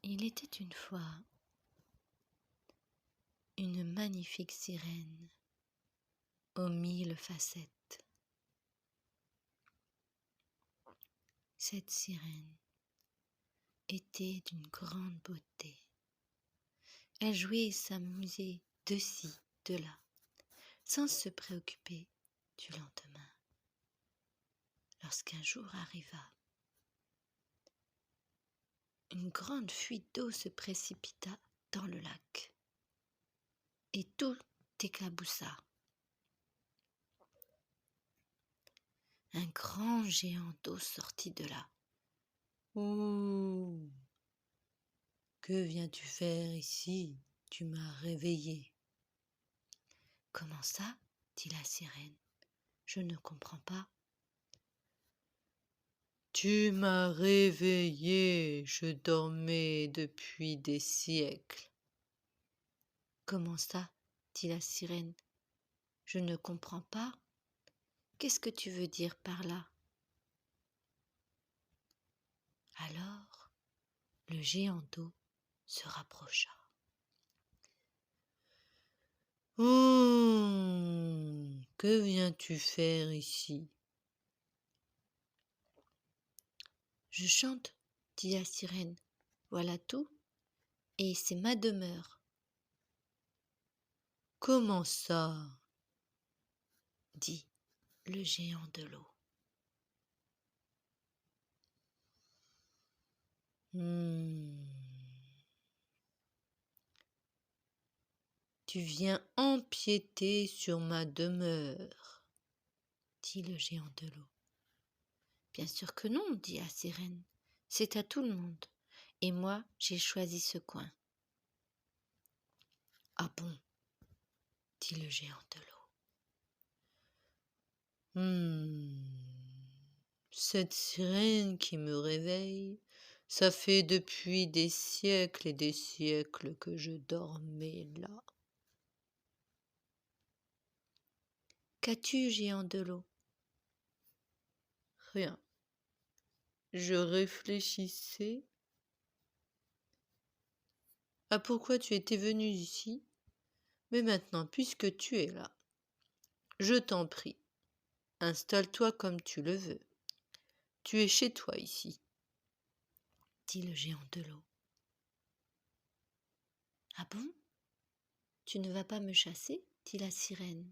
Il était une fois une magnifique sirène aux 1000 facettes. Cette sirène était d'une grande beauté. Elle jouait et s'amusait de ci, de là, sans se préoccuper du lendemain. Lorsqu'un jour arriva, une grande fuite d'eau se précipita dans le lac et tout éclaboussa. Un grand géant d'eau sortit de là. « Ouh, que viens-tu faire ici ? Tu m'as réveillé. » »« Comment ça ? dit la sirène. Je ne comprends pas. »« Tu m'as réveillé, je dormais depuis des siècles. »« Comment ça ? dit la sirène. Je ne comprends pas. Qu'est-ce que tu veux dire par là ? » Alors, le géant d'eau se rapprocha. « Que viens-tu faire ici ? » ?»« Je chante, dit la sirène. Voilà tout, et c'est ma demeure. »« Comment ça ? » dit le géant de l'eau. Tu viens empiéter sur ma demeure, dit le géant de l'eau. Bien sûr que non, dit la sirène. C'est à tout le monde, et moi j'ai choisi ce coin. Ah bon, dit le géant de l'eau. Cette sirène qui me réveille, ça fait depuis des siècles et des siècles que je dormais là. Qu'as-tu, géant de l'eau ? Rien. Je réfléchissais à pourquoi tu étais venu ici, mais maintenant, puisque tu es là, je t'en prie, installe-toi comme tu le veux. Tu es chez toi ici, dit le géant de l'eau. Ah bon ? Tu ne vas pas me chasser ? dit la sirène.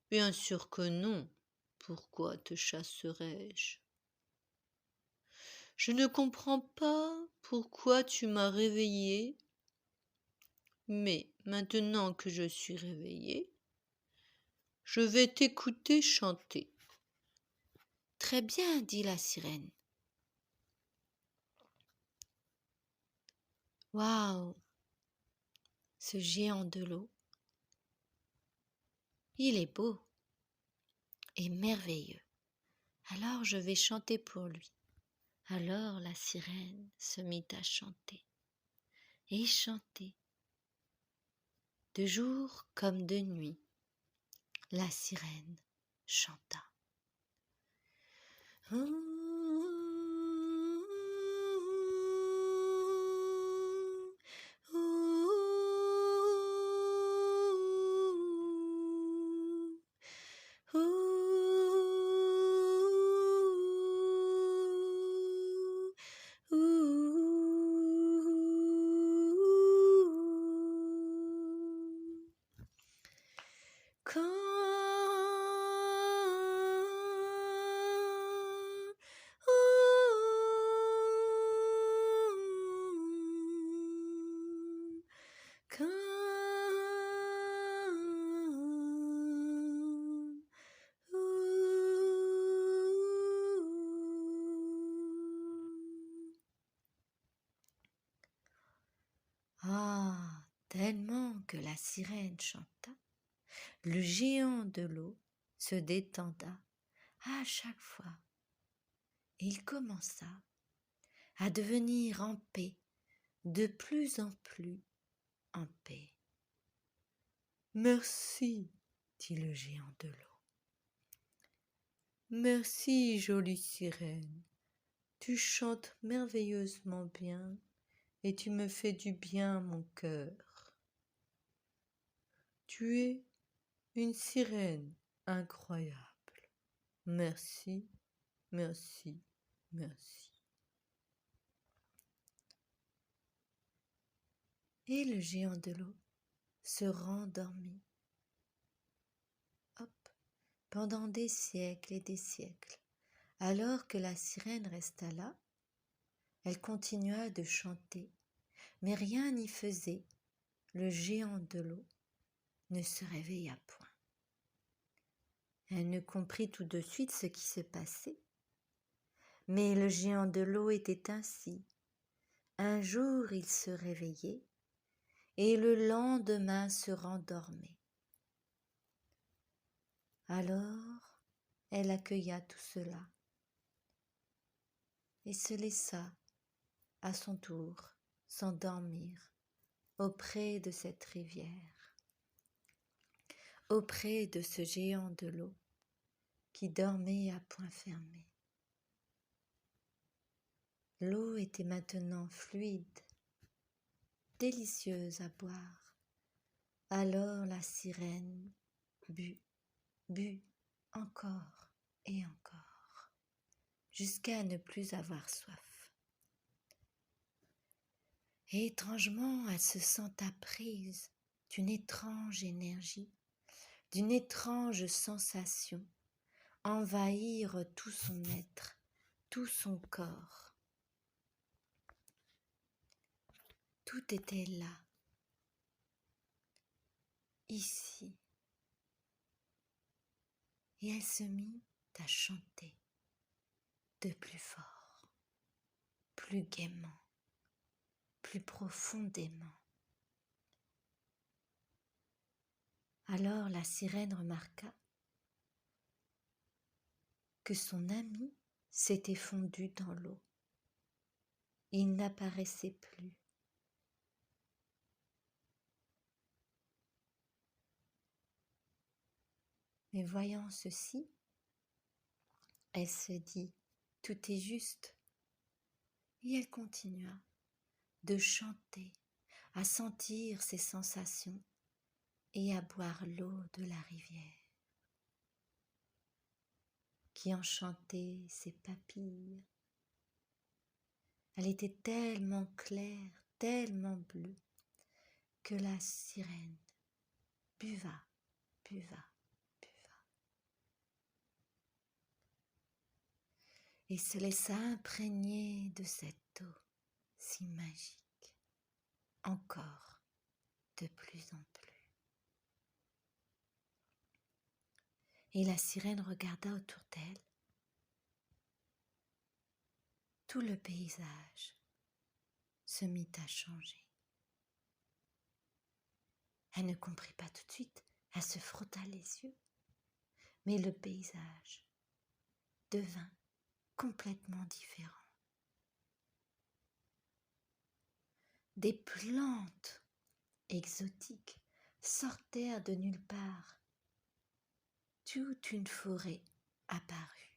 Bien sûr que non. Pourquoi te chasserais-je ? Je ne comprends pas pourquoi tu m'as réveillée, mais maintenant que je suis réveillée, je vais t'écouter chanter. Très bien, dit la sirène. Waouh, ce géant de l'eau, il est beau et merveilleux. Alors je vais chanter pour lui. Alors la sirène se mit à chanter et chanter. De jour comme de nuit, la sirène chanta. Ah, tellement que la sirène chanta, le géant de l'eau se détenda à chaque fois. Et il commença à devenir en paix, de plus en plus en paix. Merci, dit le géant de l'eau. Merci, jolie sirène. Tu chantes merveilleusement bien et tu me fais du bien, mon cœur. Tu es une sirène incroyable. Merci, merci, merci. Et le géant de l'eau se rendormit. Hop, pendant des siècles et des siècles. Alors que la sirène resta là, elle continua de chanter, mais rien n'y faisait. Le géant de l'eau ne se réveilla point. Elle ne comprit tout de suite ce qui se passait. Mais le géant de l'eau était ainsi. Un jour il se réveillait et le lendemain se rendormait. Alors elle accueilla tout cela et se laissa à son tour s'endormir auprès de cette rivière, auprès de ce géant de l'eau qui dormait à point fermé. L'eau était maintenant fluide, délicieuse à boire. Alors la sirène but, encore et encore, jusqu'à ne plus avoir soif. Et étrangement, elle se senta prise d'une étrange énergie, d'une étrange sensation, envahir tout son être, tout son corps. Tout était là, ici. Et elle se mit à chanter de plus fort, plus gaiement, plus profondément. Alors la sirène remarqua que son ami s'était fondu dans l'eau. Il n'apparaissait plus. Mais voyant ceci, elle se dit « Tout est juste » et elle continua de chanter, à sentir ses sensations et à boire l'eau de la rivière qui enchantait ses papilles. Elle était tellement claire, tellement bleue, que la sirène buva, et se laissa imprégner de cette eau si magique, encore de plus en plus. Et la sirène regarda autour d'elle. Tout le paysage se mit à changer. Elle ne comprit pas tout de suite, elle se frotta les yeux, mais le paysage devint complètement différent. Des plantes exotiques sortèrent de nulle part. Toute une forêt apparut.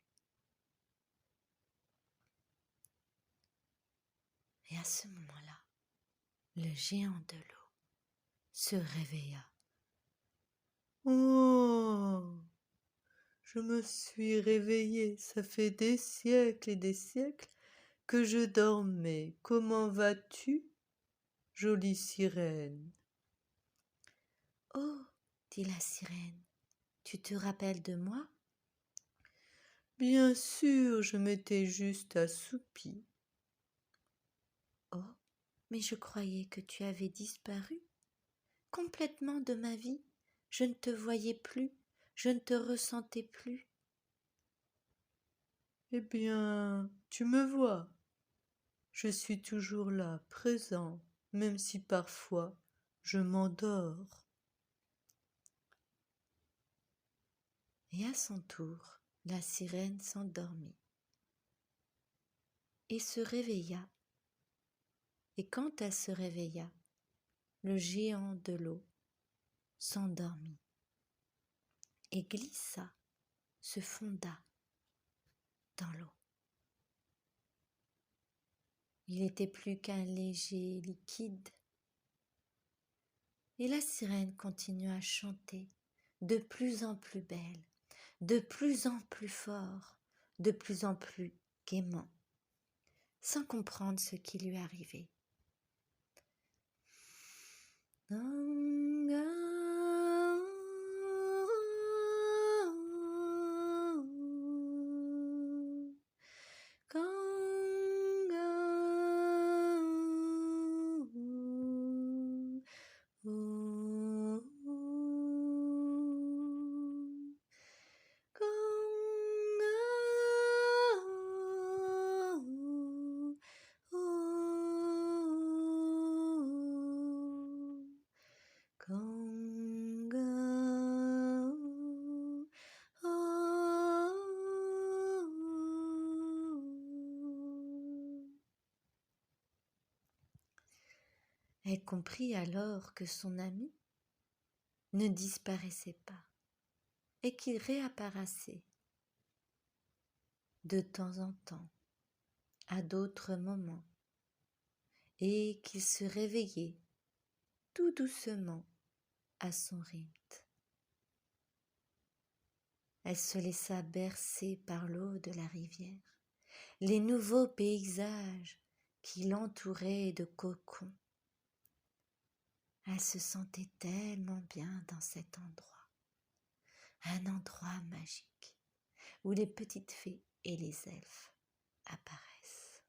Et à ce moment-là, le géant de l'eau se réveilla. Oh, je me suis réveillé, ça fait des siècles et des siècles que je dormais. Comment vas-tu, jolie sirène? Oh, dit la sirène, tu te rappelles de moi? Bien sûr, je m'étais juste assoupie. Oh, mais je croyais que tu avais disparu complètement de ma vie. Je ne te voyais plus, je ne te ressentais plus. Eh bien, tu me vois. Je suis toujours là, présent, même si parfois je m'endors. Et à son tour, la sirène s'endormit et se réveilla. Et quand elle se réveilla, le géant de l'eau s'endormit et glissa, se fonda dans l'eau. Il n'était plus qu'un léger liquide. Et la sirène continua à chanter, de plus en plus belle, de plus en plus fort, de plus en plus gaiement, sans comprendre ce qui lui arrivait. Elle comprit alors que son ami ne disparaissait pas et qu'il réapparaissait de temps en temps, à d'autres moments, et qu'il se réveillait tout doucement à son rythme. Elle se laissa bercer par l'eau de la rivière, les nouveaux paysages qui l'entouraient de cocons. Elle se sentait tellement bien dans cet endroit, un endroit magique où les petites fées et les elfes apparaissent.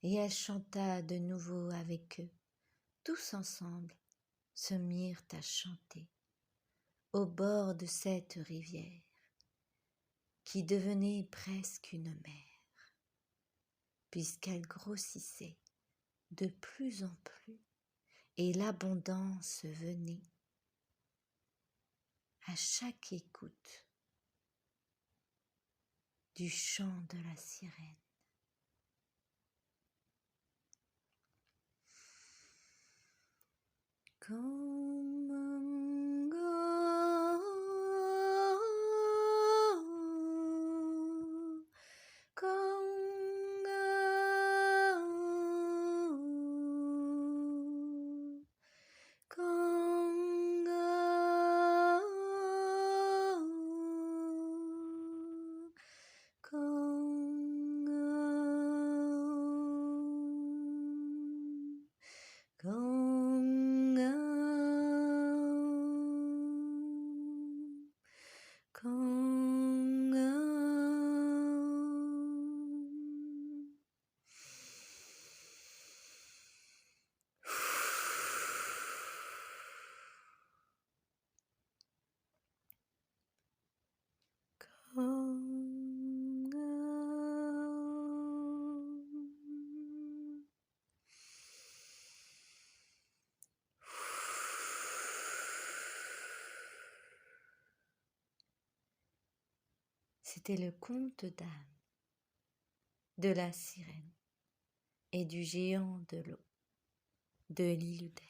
Et elle chanta de nouveau avec eux. Tous ensemble se mirent à chanter au bord de cette rivière qui devenait presque une mer, puisqu'elle grossissait de plus en plus et l'abondance venait à chaque écoute du chant de la sirène. C'était le conte d'Anne, de la sirène et du géant de l'eau, de l'île d'Elfe.